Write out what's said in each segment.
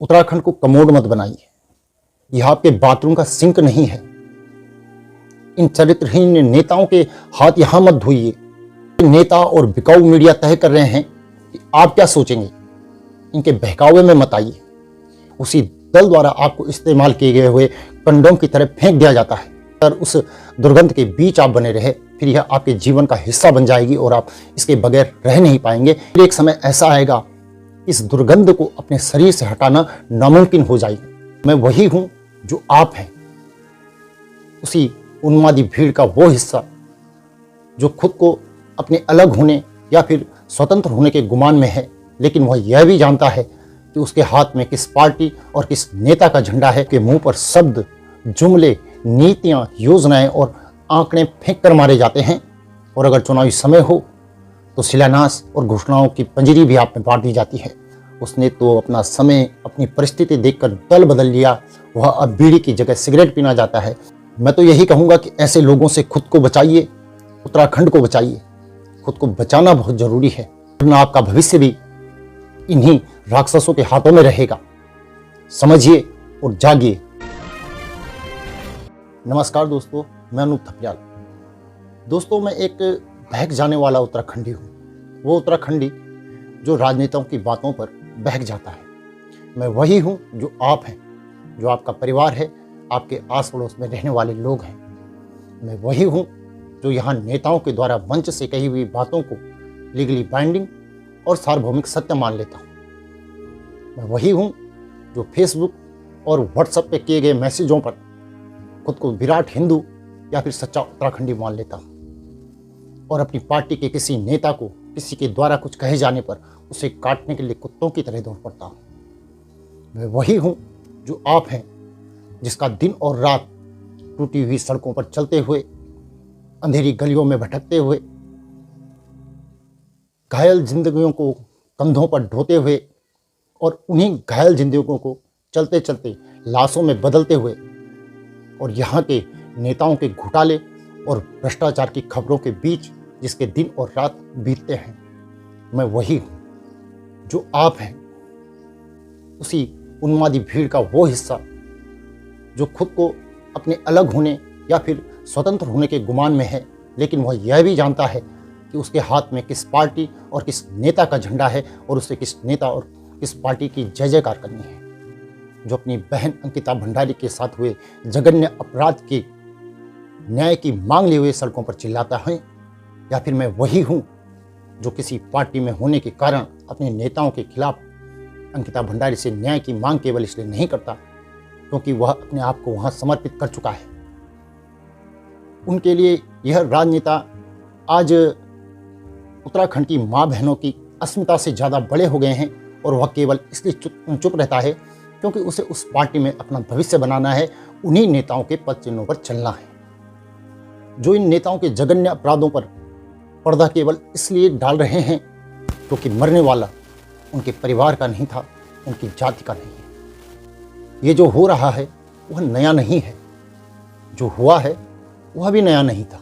उत्तराखंड को कमोड मत बनाइए। यह आपके बाथरूम का सिंक नहीं है। इन चरित्रहीन नेताओं के हाथ यहां मत धोइए। नेता और बिकाऊ मीडिया तय कर रहे हैं कि आप क्या सोचेंगे। इनके बहकावे में मत आइए। उसी दल द्वारा आपको इस्तेमाल किए गए हुए कंडोम की तरह फेंक दिया जाता है। अगर उस दुर्गंध के बीच आप बने रहे, फिर यह आपके जीवन का हिस्सा बन जाएगी और आप इसके बगैर रह नहीं पाएंगे। फिर एक समय ऐसा आएगा, इस दुर्गंध को अपने शरीर से हटाना नामुमकिन हो जाएगा। मैं वही हूं जो आप हैं, उसी उन्मादी भीड़ का वो हिस्सा जो खुद को अपने अलग होने या फिर स्वतंत्र होने के गुमान में है, लेकिन वह यह भी जानता है कि उसके हाथ में किस पार्टी और किस नेता का झंडा है। के मुंह पर शब्द, जुमले, नीतियां, योजनाएं और आंकड़े फेंक कर मारे जाते हैं, और अगर चुनावी समय हो तो शिलान्यास और घोषणाओं की पंजीरी भी आप में बांट दी जाती है। उसने तो अपना समय, अपनी परिस्थिति देखकर दल बदल लिया। वह अब बीड़ी की जगह सिगरेट पीना जाता है। मैं तो यही कहूंगा कि ऐसे लोगों से खुद को बचाइए, उत्तराखंड को बचाइए। खुद को बचाना बहुत जरूरी है, वरना आपका भविष्य भी इन्हीं राक्षसों के हाथों में रहेगा। समझिए और जागिए। नमस्कार दोस्तों, मैं अनूप थपलियाल। दोस्तों, मैं एक बहक जाने वाला उत्तराखंडी हूँ। वो उत्तराखंडी जो राजनेताओं की बातों पर बहक जाता है। मैं वही हूँ जो आप हैं, जो आपका परिवार है, आपके आस पड़ोस में रहने वाले लोग हैं। मैं वही हूँ जो यहाँ नेताओं के द्वारा मंच से कही हुई बातों को लीगली बाइंडिंग और सार्वभौमिक सत्य मान लेता हूँ। मैं वही हूँ जो फेसबुक और व्हाट्सएप पे किए गए मैसेजों पर खुद को विराट हिंदू या फिर सच्चा उत्तराखंडी मान लेता हूँ, और अपनी पार्टी के किसी नेता को किसी के द्वारा कुछ कहे जाने पर उसे काटने के लिए कुत्तों की तरह दौड़ पड़ता हूँ। मैं वही हूँ जो आप हैं, जिसका दिन और रात टूटी हुई सड़कों पर चलते हुए, अंधेरी गलियों में भटकते हुए, घायल जिंदगियों को कंधों पर ढोते हुए और उन्हीं घायल जिंदगियों को चलते चलते लाशों में बदलते हुए, और यहाँ के नेताओं के घोटाले और भ्रष्टाचार की खबरों के बीच जिसके दिन और रात बीतते हैं, मैं वही हूँ जो आप हैं। उसी उन्मादी भीड़ का वो हिस्सा जो खुद को अपने अलग होने या फिर स्वतंत्र होने के गुमान में है, लेकिन वह यह भी जानता है कि उसके हाथ में किस पार्टी और किस नेता का झंडा है, और उसे किस नेता और किस पार्टी की जय जयकार करनी है। जो अपनी बहन अंकिता भंडारी के साथ हुए जघन्य अपराध के न्याय की मांग लिए हुए सड़कों पर चिल्लाता है, या फिर मैं वही हूँ जो किसी पार्टी में होने के कारण अपने नेताओं के खिलाफ अंकिता भंडारी से न्याय की मांग केवल इसलिए नहीं करता क्योंकि वह अपने आप को वहां समर्पित कर चुका है। उनके लिए यह राजनेता आज उत्तराखंड की माँ बहनों की अस्मिता से ज़्यादा बड़े हो गए हैं, और वह केवल इसलिए चुप रहता है क्योंकि उसे उस पार्टी में अपना भविष्य बनाना है। उन्हीं नेताओं के पद चिन्हों पर चलना है, जो इन नेताओं के जघन्य अपराधों पर पर्दा केवल इसलिए डाल रहे हैं क्योंकि मरने वाला उनके परिवार का नहीं था, उनकी जाति का नहीं है। ये जो हो रहा है वह नया नहीं है, जो हुआ है वह भी नया नहीं था,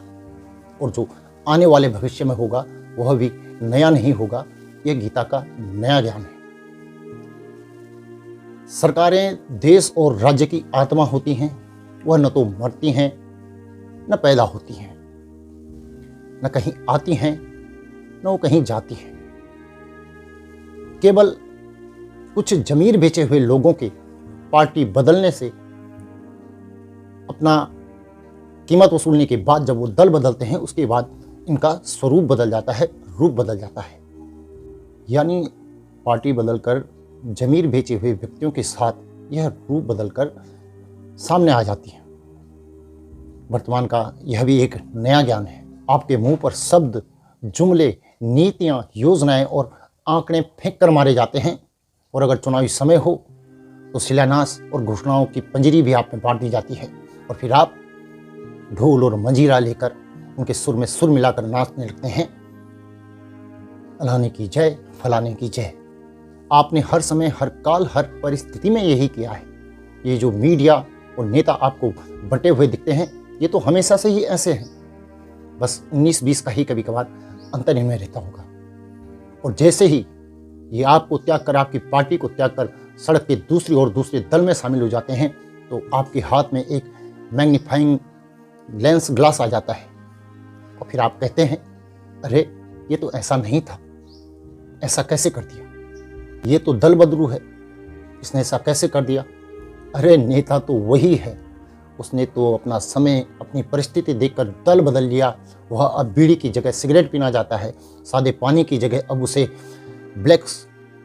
और जो आने वाले भविष्य में होगा वह भी नया नहीं होगा। यह गीता का नया ज्ञान है। सरकारें देश और राज्य की आत्मा होती हैं। वह न तो मरती हैं न पैदा होती हैं, न कहीं आती हैं न वो कहीं जाती हैं। केवल कुछ जमीर बेचे हुए लोगों के पार्टी बदलने से अपना कीमत वसूलने के बाद जब वो दल बदलते हैं, उसके बाद इनका स्वरूप बदल जाता है, रूप बदल जाता है। यानी पार्टी बदलकर जमीर बेचे हुए व्यक्तियों के साथ यह रूप बदलकर सामने आ जाती है। वर्तमान का यह भी एक नया ज्ञान है। आपके मुंह पर शब्द, जुमले, नीतियां, योजनाएं और आंकड़े फेंक कर मारे जाते हैं, और अगर चुनावी समय हो तो शिलान्यास और घोषणाओं की पंजीरी भी आप में बांट दी जाती है, और फिर आप ढोल और मंजीरा लेकर उनके सुर में सुर मिलाकर नाचने लगते हैं। अल्लाह की जय, फलाने की जय। आपने हर समय, हर काल, हर परिस्थिति में यही किया है। ये जो मीडिया और नेता आपको बंटे हुए दिखते हैं, ये तो हमेशा से ही ऐसे हैं। बस 19-20 का ही कभी कभार अंतर इनमें रहता होगा। और जैसे ही ये आपको त्याग कर, आपकी पार्टी को त्याग कर सड़क के दूसरी ओर दूसरे दल में शामिल हो जाते हैं तो आपके हाथ में एक मैग्नीफाइंग लेंस ग्लास आ जाता है और फिर आप कहते हैं, अरे ये तो ऐसा नहीं था, ऐसा कैसे कर दिया, ये तो दल बदलू है, इसने ऐसा कैसे कर दिया, अरे नेता तो वही है, उसने तो अपना समय अपनी परिस्थिति देखकर दल बदल लिया। वह अब बीड़ी की जगह सिगरेट पीना चाहता है, सादे पानी की जगह अब उसे ब्लैक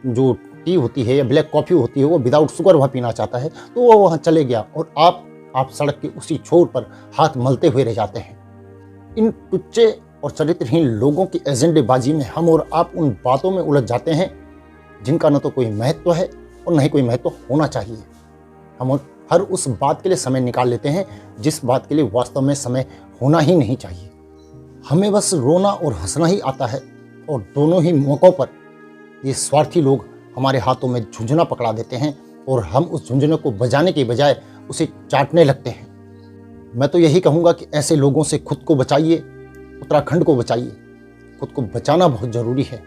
जो टी होती है या ब्लैक कॉफ़ी होती है वो विदाउट शुगर वह पीना चाहता है। तो वो वहाँ चले गया और आप सड़क के उसी छोर पर हाथ मलते हुए रह जाते हैं। इन टुच्चे और चरित्रहीन लोगों की एजेंडेबाजी में हम और आप उन बातों में उलझ जाते हैं जिनका न तो कोई महत्व है और न ही कोई महत्व होना चाहिए। हम हर उस बात के लिए समय निकाल लेते हैं जिस बात के लिए वास्तव में समय होना ही नहीं चाहिए। हमें बस रोना और हंसना ही आता है और दोनों ही मौक़ों पर ये स्वार्थी लोग हमारे हाथों में झुंझुना पकड़ा देते हैं और हम उस झुंझुने को बजाने के बजाय उसे चाटने लगते हैं। मैं तो यही कहूँगा कि ऐसे लोगों से खुद को बचाइए, उत्तराखंड को बचाइए। खुद को बचाना बहुत ज़रूरी है।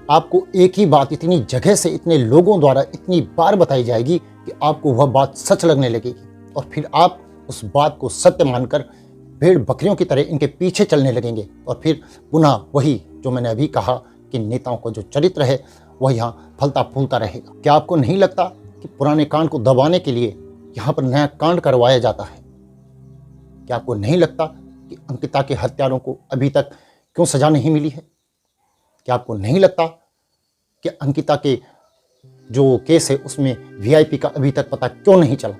आपको एक ही बात इतनी जगह से इतने लोगों द्वारा इतनी बार बताई जाएगी कि आपको वह बात सच लगने लगेगी और फिर आप उस बात को सत्य मानकर भेड़ बकरियों की तरह इनके पीछे चलने लगेंगे और फिर पुनः वही जो मैंने अभी कहा कि नेताओं का जो चरित्र है वह यहाँ फलता फूलता रहेगा। क्या आपको नहीं लगता कि पुराने कांड को दबाने के लिए यहाँ पर नया कांड करवाया जाता है? क्या आपको नहीं लगता कि अंकिता के हत्यारों को अभी तक क्यों सज़ा नहीं मिली है? क्या आपको नहीं लगता कि अंकिता के जो केस है उसमें वीआईपी का अभी तक पता क्यों नहीं चला?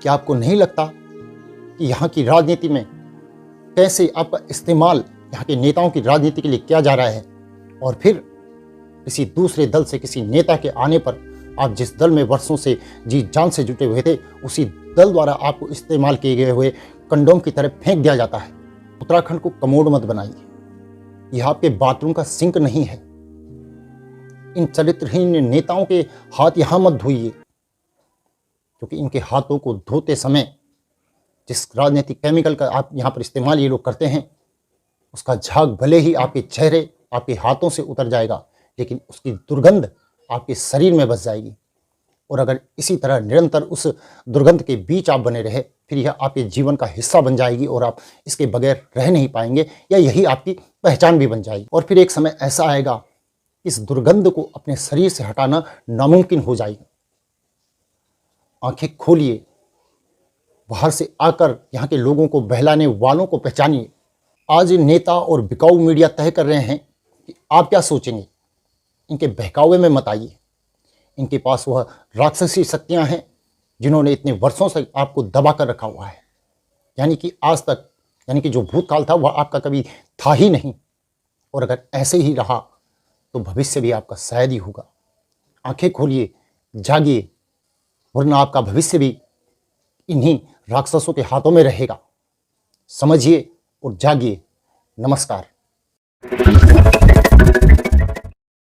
क्या आपको नहीं लगता कि यहाँ की राजनीति में कैसे आपका इस्तेमाल यहाँ के नेताओं की राजनीति के लिए किया जा रहा है और फिर किसी दूसरे दल से किसी नेता के आने पर आप जिस दल में वर्षों से जी जान से जुटे हुए थे उसी दल द्वारा आपको इस्तेमाल किए गए हुए कंडोम की तरह फेंक दिया जाता है। उत्तराखंड को कमोड मत बनाइए, यह आपके बाथरूम का सिंक नहीं है। इन चरित्रहीन नेताओं के हाथ यहाँ मत धोइए क्योंकि इनके हाथों को धोते समय जिस राजनीतिक केमिकल का आप यहाँ पर इस्तेमाल ये लोग करते हैं उसका झाग भले ही आपके चेहरे आपके हाथों से उतर जाएगा लेकिन उसकी दुर्गंध आपके शरीर में बस जाएगी और अगर इसी तरह निरंतर उस दुर्गंध के बीच आप बने रहे फिर यह आपके जीवन का हिस्सा बन जाएगी और आप इसके बगैर रह नहीं पाएंगे या यही आपकी पहचान भी बन जाएगी। और फिर एक समय ऐसा आएगा इस दुर्गंध को अपने शरीर से हटाना नामुमकिन हो जाएगा। आंखें खोलिए, बाहर से आकर यहाँ के लोगों को बहलाने वालों को पहचानिए। आज नेता और बिकाऊ मीडिया तय कर रहे हैं कि आप क्या सोचेंगे, इनके बहकावे में मत आइए। इनके पास वह राक्षसी शक्तियाँ हैं जिन्होंने इतने वर्षों से आपको दबा कर रखा हुआ है, यानी कि आज तक, यानी कि जो भूतकाल था वह आपका कभी था ही नहीं और अगर ऐसे ही रहा तो भविष्य भी आपका शायद ही होगा। आंखें खोलिए, जागिए, वरना आपका भविष्य भी इन्हीं राक्षसों के हाथों में रहेगा। समझिए और जागिए। नमस्कार।